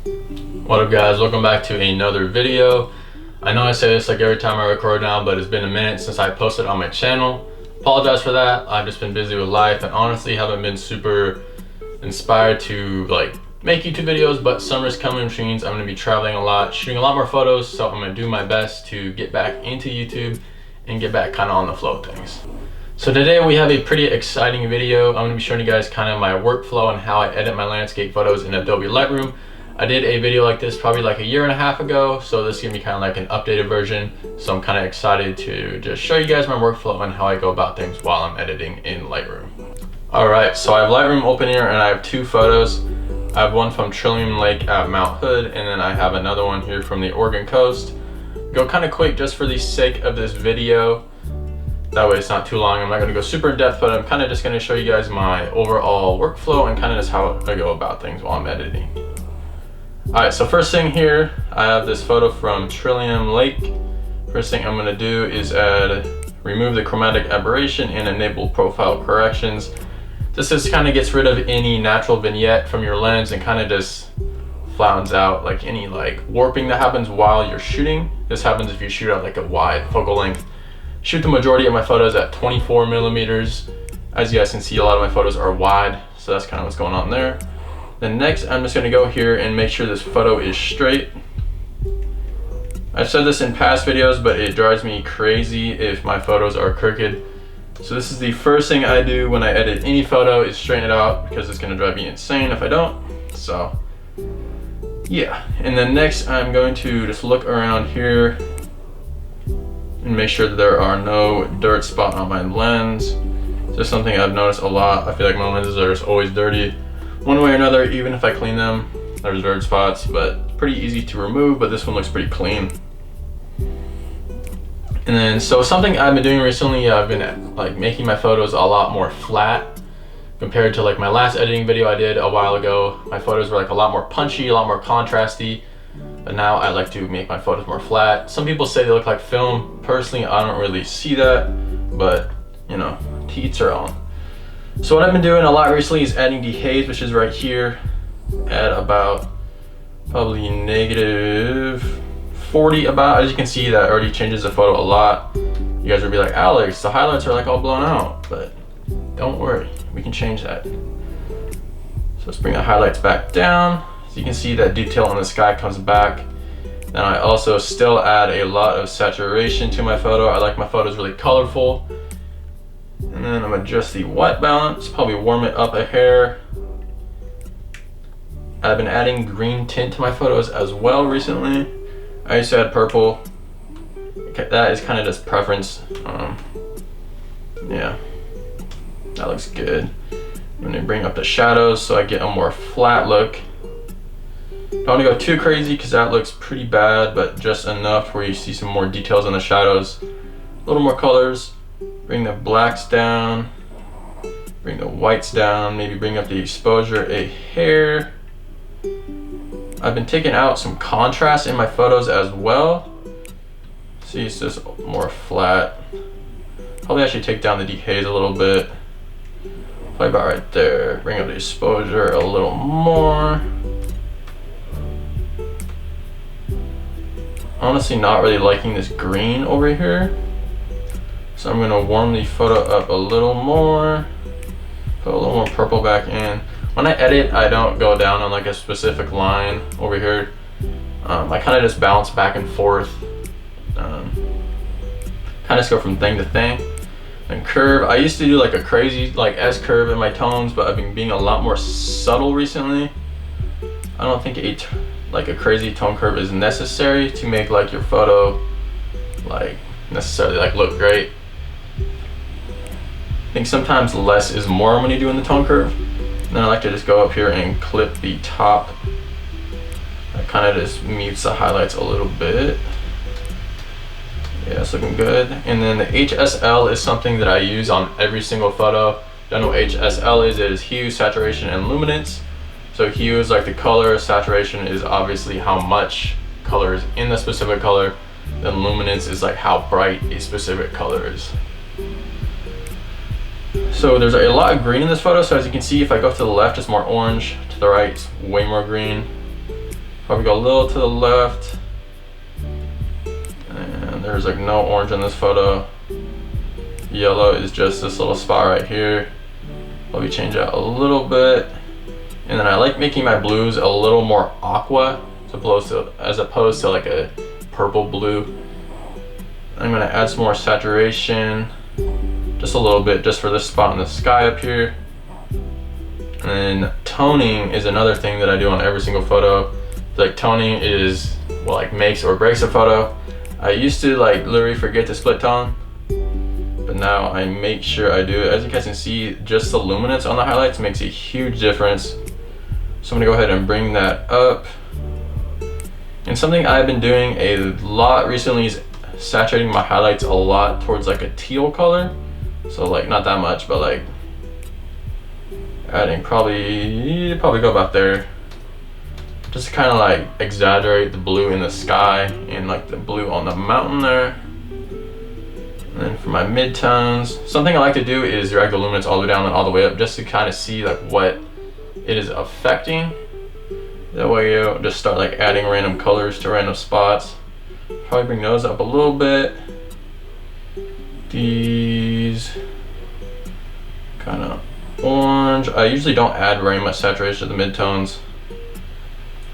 What up guys, welcome back to another video. I know I say this like every time I record now, but it's been a minute since I posted on my channel. Apologize for that. I've just been busy with life and honestly haven't been super inspired to like make YouTube videos, but summer's coming, which means I'm gonna be traveling a lot, shooting a lot more photos, so I'm gonna do my best to get back into YouTube and get back kind of on the flow of things. So today we have a pretty exciting video. I'm gonna be showing you guys kind of my workflow and how I edit my landscape photos in Adobe Lightroom. I did a video like this probably like a year and a half ago, so this is gonna be kind of like an updated version. So I'm kind of excited to just show you guys my workflow and how I go about things while I'm editing in Lightroom. All right, so I have Lightroom open here and I have two photos. I have one from Trillium Lake at Mount Hood, and then I have another one here from the Oregon coast. Go kind of quick just for the sake of this video. That way it's not too long. I'm not gonna go super in depth, but I'm kind of just gonna show you guys my overall workflow and kind of just how I go about things while I'm editing. All right, so first thing here, I have this photo from Trillium Lake. First thing I'm gonna do is remove the chromatic aberration and enable profile corrections. This just kind of gets rid of any natural vignette from your lens and kind of just flattens out like any like warping that happens while you're shooting. This happens if you shoot at like a wide focal length. Shoot the majority of my photos at 24 millimeters. As you guys can see, a lot of my photos are wide, so that's kind of what's going on there. Then next, I'm just gonna go here and make sure this photo is straight. I've said this in past videos, but it drives me crazy if my photos are crooked. So this is the first thing I do when I edit any photo is straighten it out, because it's gonna drive me insane if I don't. So yeah, and then next I'm going to just look around here and make sure that there are no dirt spots on my lens. It's just something I've noticed a lot. I feel like my lenses are just always dirty. One way or another, even if I clean them, there's dirt spots, but it's pretty easy to remove, but this one looks pretty clean. And then, so something I've been doing recently, I've been like making my photos a lot more flat compared to like my last editing video I did a while ago. My photos were like a lot more punchy, a lot more contrasty, but now I like to make my photos more flat. Some people say they look like film. Personally, I don't really see that, but you know, to each their own. So what I've been doing a lot recently is adding dehaze, which is right here at about probably -40 about. As you can see, that already changes the photo a lot. You guys will be like, Alex, the highlights are like all blown out, but don't worry, we can change that. So let's bring the highlights back down. So you can see that detail on the sky comes back. Then I also still add a lot of saturation to my photo. I like my photos really colorful. And then I'm gonna adjust the white balance, probably warm it up a hair. I've been adding green tint to my photos as well recently. I used to add purple. Okay, that is kind of just preference. Yeah, that looks good. I'm gonna bring up the shadows so I get a more flat look. Don't want to go too crazy because that looks pretty bad, but just enough where you see some more details on the shadows. A little more colors. Bring the blacks down, bring the whites down, maybe bring up the exposure a hair. I've been taking out some contrast in my photos as well. See, it's just more flat. Probably actually take down the dehaze a little bit. Probably about right there. Bring up the exposure a little more. Honestly, not really liking this green over here. So I'm gonna warm the photo up a little more, put a little more purple back in. When I edit, I don't go down on like a specific line over here. I kind of just bounce back and forth. Kind of just go from thing to thing. And curve, I used to do like a crazy like S curve in my tones, but I've been being a lot more subtle recently. I don't think a crazy tone curve is necessary to make like your photo like necessarily like look great. I think sometimes less is more when you're doing the tone curve. And then I like to just go up here and clip the top. That kind of just mutes the highlights a little bit. Yeah, it's looking good. And then the HSL is something that I use on every single photo. Don't know what HSL is. It is hue, saturation, and luminance. So hue is like the color, saturation is obviously how much color is in the specific color. Then luminance is like how bright a specific color is. So there's a lot of green in this photo. So as you can see, if I go to the left, it's more orange. To the right, it's way more green. Probably go a little to the left. And there's like no orange in this photo. Yellow is just this little spot right here. Probably change that a little bit. And then I like making my blues a little more aqua as opposed to like a purple blue. I'm gonna add some more saturation, just a little bit, just for this spot in the sky up here. And then toning is another thing that I do on every single photo. Like toning is what like makes or breaks a photo. I used to like literally forget to split tone, but now I make sure I do it. As you guys can see, just the luminance on the highlights makes a huge difference. So I'm gonna go ahead and bring that up. And something I've been doing a lot recently is saturating my highlights a lot towards like a teal color. So like not that much, but like adding probably go about there. Just to kind of like exaggerate the blue in the sky and like the blue on the mountain there. And then for my midtones, something I like to do is drag the luminance all the way down and all the way up, just to kind of see like what it is affecting. That way you just start like adding random colors to random spots. Probably bring those up a little bit. These kind of orange. I usually don't add very much saturation to the midtones.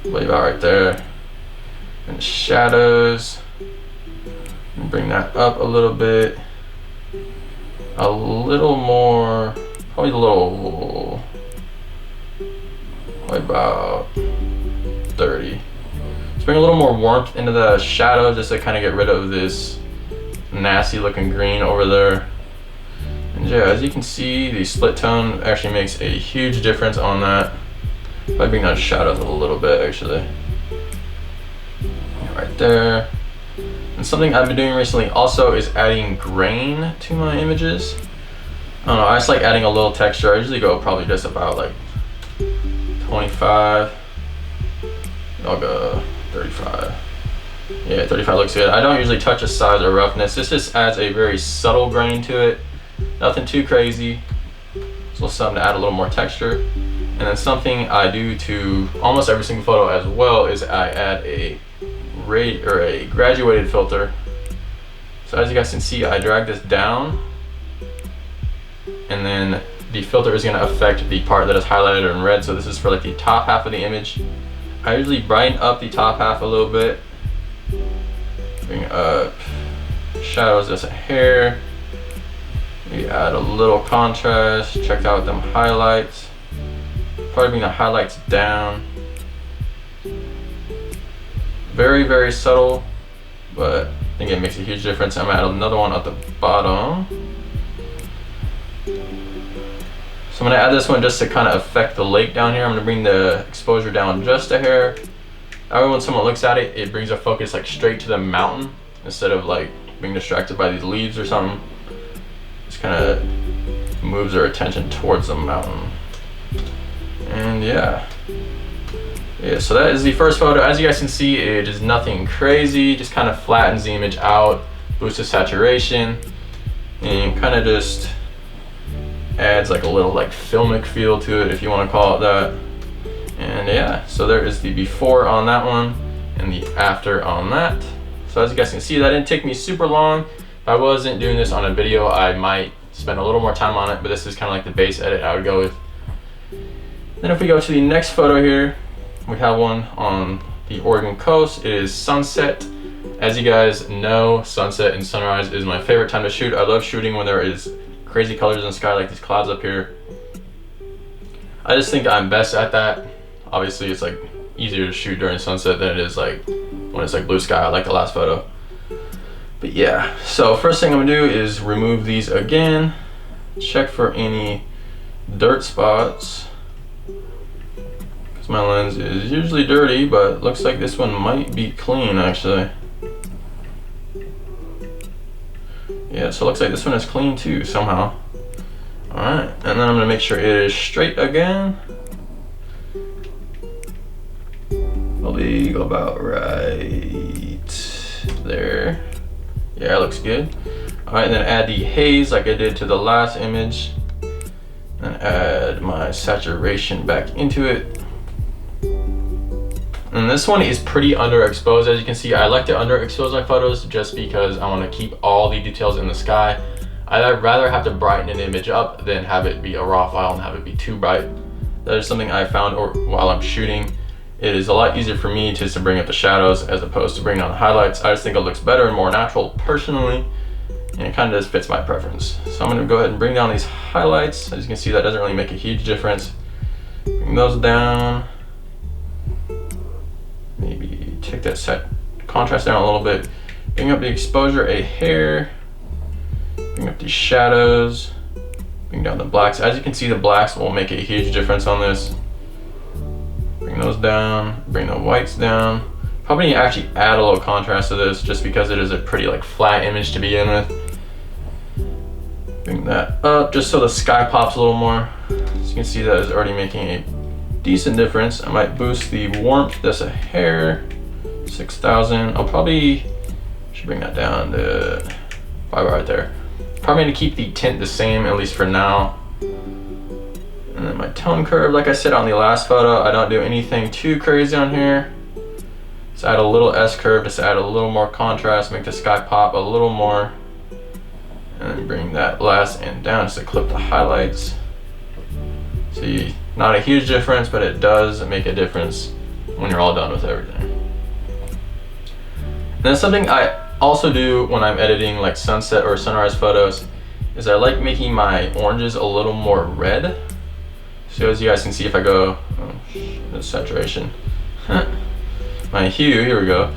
Leave out right there. And shadows. And bring that up a little bit. A little more, probably a little, probably about 30. Let's bring a little more warmth into the shadow just to kind of get rid of this nasty looking green over there. And yeah, as you can see, the split tone actually makes a huge difference on that. If I bring down shadows a little bit, actually. Right there. And something I've been doing recently also is adding grain to my images. I don't know, I just like adding a little texture. I usually go probably just about like 25. I'll go 35. Yeah, 35 looks good. I don't usually touch the size or roughness. This just adds a very subtle grain to it. Nothing too crazy. So something to add a little more texture. And then something I do to almost every single photo as well is I add a graduated filter. So as you guys can see, I drag this down, and then the filter is going to affect the part that is highlighted in red. So this is for like the top half of the image. I usually brighten up the top half a little bit, bring up shadows just a hair, maybe add a little contrast, check out them highlights. Probably bring the highlights down. Very, very subtle, but I think it makes a huge difference. I'm gonna add another one at the bottom. So I'm gonna add this one just to kind of affect the lake down here. I'm gonna bring the exposure down just a hair. That way when someone looks at it, it brings a focus like straight to the mountain instead of like being distracted by these leaves or something. Just kind of moves their attention towards the mountain. And yeah, so that is the first photo. As you guys can see, it is nothing crazy, just kind of flattens the image out, boosts the saturation, and kind of just adds like a little like filmic feel to it, if you want to call it that. And yeah, so there is the before on that one and the after on that. So as you guys can see, that didn't take me super long. If I wasn't doing this on a video, I might spend a little more time on it, but this is kind of like the base edit I would go with. Then if we go to the next photo here, we have one on the Oregon coast. It is sunset. As you guys know, sunset and sunrise is my favorite time to shoot. I love shooting when there is crazy colors in the sky like these clouds up here. I just think I'm best at that. Obviously it's like easier to shoot during sunset than it is like when it's like blue sky, like the last photo. But yeah, so first thing I'm gonna do is remove these again, check for any dirt spots. My lens is usually dirty, but looks like this one might be clean actually. Yeah, so it looks like this one is clean too somehow. Alright, and then I'm gonna make sure it is straight again. Probably go about right there. Yeah, it looks good. Alright, then add the haze like I did to the last image. And add my saturation back into it. And this one is pretty underexposed. As you can see, I like to underexpose my photos just because I want to keep all the details in the sky. I'd rather have to brighten an image up than have it be a raw file and have it be too bright. That is something I found while I'm shooting. It is a lot easier for me to bring up the shadows as opposed to bringing down the highlights. I just think it looks better and more natural personally, and it kind of just fits my preference. So I'm going to go ahead and bring down these highlights. As you can see, that doesn't really make a huge difference. Bring those down. Maybe take that set contrast down a little bit. Bring up the exposure a hair. Bring up these shadows. Bring down the blacks. As you can see, the blacks will make a huge difference on this. Bring those down. Bring the whites down. Probably need to actually add a little contrast to this just because it is a pretty like flat image to begin with. Bring that up just so the sky pops a little more. As you can see, that is already making a decent difference. I might boost the warmth just a hair. 6,000. I'll probably should bring that down to 5 right there. Probably going to keep the tint the same, at least for now. And then my tone curve, like I said on the last photo, I don't do anything too crazy on here. Just add a little S curve, just add a little more contrast, make the sky pop a little more. And then bring that last end down just to clip the highlights. See, not a huge difference, but it does make a difference when you're all done with everything. And then something I also do when I'm editing like sunset or sunrise photos is I like making my oranges a little more red. So as you guys can see, if I go, the saturation, my hue, here we go.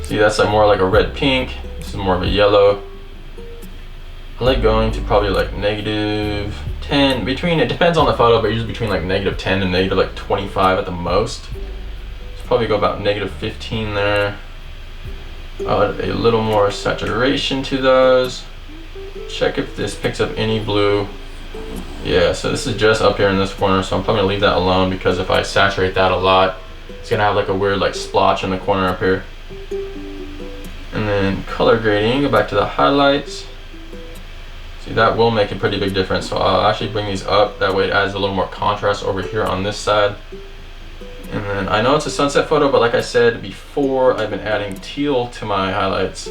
See, that's like more like a red pink. This is more of a yellow. I like going to probably like -10, between, it depends on the photo, but usually between like -10 and negative like 25 at the most. So probably go about -15 there. I'll add a little more saturation to those. Check if this picks up any blue. Yeah, so this is just up here in this corner, so I'm probably gonna leave that alone because if I saturate that a lot, it's gonna have like a weird like splotch in the corner up here. And then color grading, go back to the highlights. See, that will make a pretty big difference. So I'll actually bring these up, that way it adds a little more contrast over here on this side. And then I know it's a sunset photo, but like I said before, I've been adding teal to my highlights.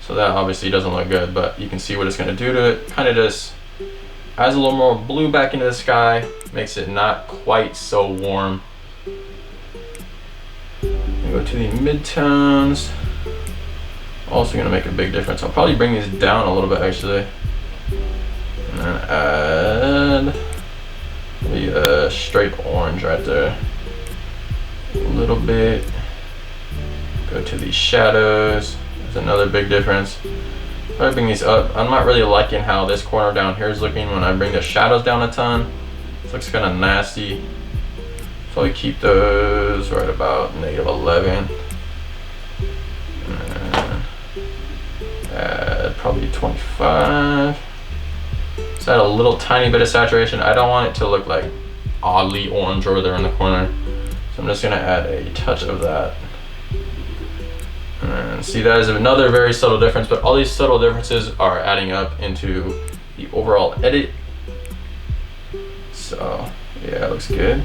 So that obviously doesn't look good, but you can see what it's gonna do to it. Kind of just adds a little more blue back into the sky, makes it not quite so warm. Go to the midtones. Also gonna make a big difference. I'll probably bring these down a little bit actually. And then add the straight orange right there. A little bit. Go to the shadows. There's another big difference. Probably bring these up. I'm not really liking how this corner down here is looking when I bring the shadows down a ton. This looks kind of nasty. So I keep those right about -11. And add probably 25. Just add a little tiny bit of saturation. I don't want it to look like oddly orange over there in the corner. So I'm just gonna add a touch of that. And see, that is another very subtle difference, but all these subtle differences are adding up into the overall edit. So yeah, it looks good.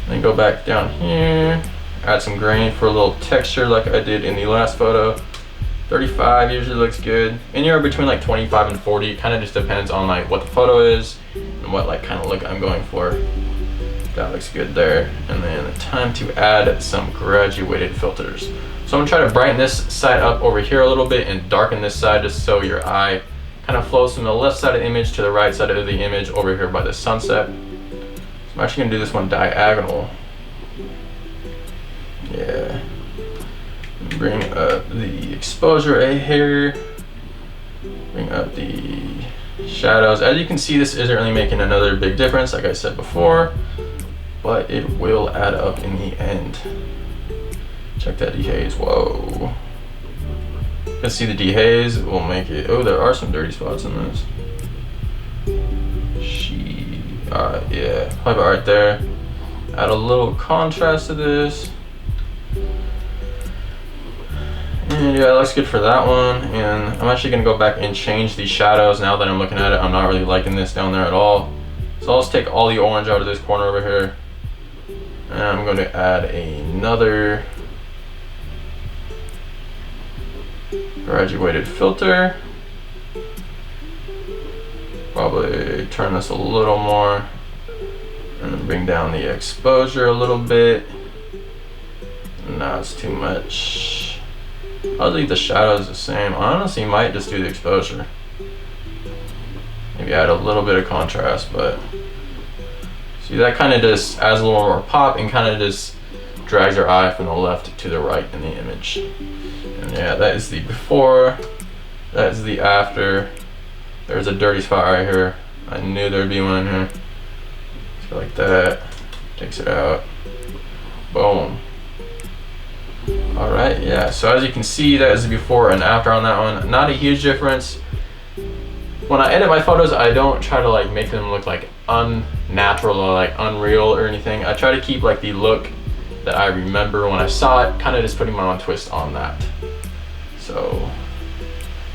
Then go back down here, add some grain for a little texture like I did in the last photo. 35 usually looks good. Anywhere between like 25 and 40, kind of just depends on like what the photo is and what like kind of look I'm going for. That looks good there. And then time to add some graduated filters. So I'm gonna try to brighten this side up over here a little bit and darken this side just so your eye kind of flows from the left side of the image to the right side of the image over here by the sunset. So I'm actually gonna do this one diagonal. Yeah. Bring up the exposure a hair. Bring up the shadows. As you can see, this isn't really making another big difference, like I said before, but it will add up in the end. Check that dehaze. Whoa. You can see the dehaze will make it. Oh, there are some dirty spots in this. Yeah, probably right there. Add a little contrast to this. And yeah, it looks good for that one. And I'm actually gonna go back and change the shadows now that I'm looking at it. I'm not really liking this down there at all. So I'll just take all the orange out of this corner over here. And I'm going to add another graduated filter. Probably turn this a little more and then bring down the exposure a little bit. No, it's too much. I'll leave the shadows the same. I honestly might just do the exposure. Maybe add a little bit of contrast, but see, that kind of just adds a little more pop and kind of just drags your eye from the left to the right in the image. And yeah, that is the before, that is the after. There's a dirty spot right here. I knew there'd be one in here. Let's go like that, takes it out, boom. All right, yeah, so as you can see, that is the before and after on that one. Not a huge difference. When I edit my photos, I don't try to like make them look like unnatural or like unreal or anything. I try to keep like the look that I remember when I saw it, kind of just putting my own twist on that. So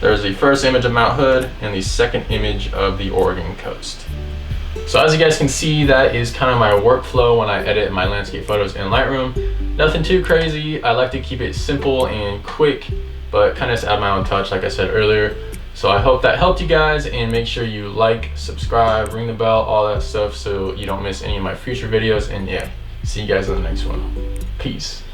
there's the first image of Mount Hood and the second image of the Oregon coast. So as you guys can see, that is kind of my workflow when I edit my landscape photos in Lightroom. Nothing too crazy. I like to keep it simple and quick, but kind of just add my own touch, like I said earlier. So I hope that helped you guys, and make sure you like, subscribe, ring the bell, all that stuff so you don't miss any of my future videos. And yeah, see you guys in the next one. Peace.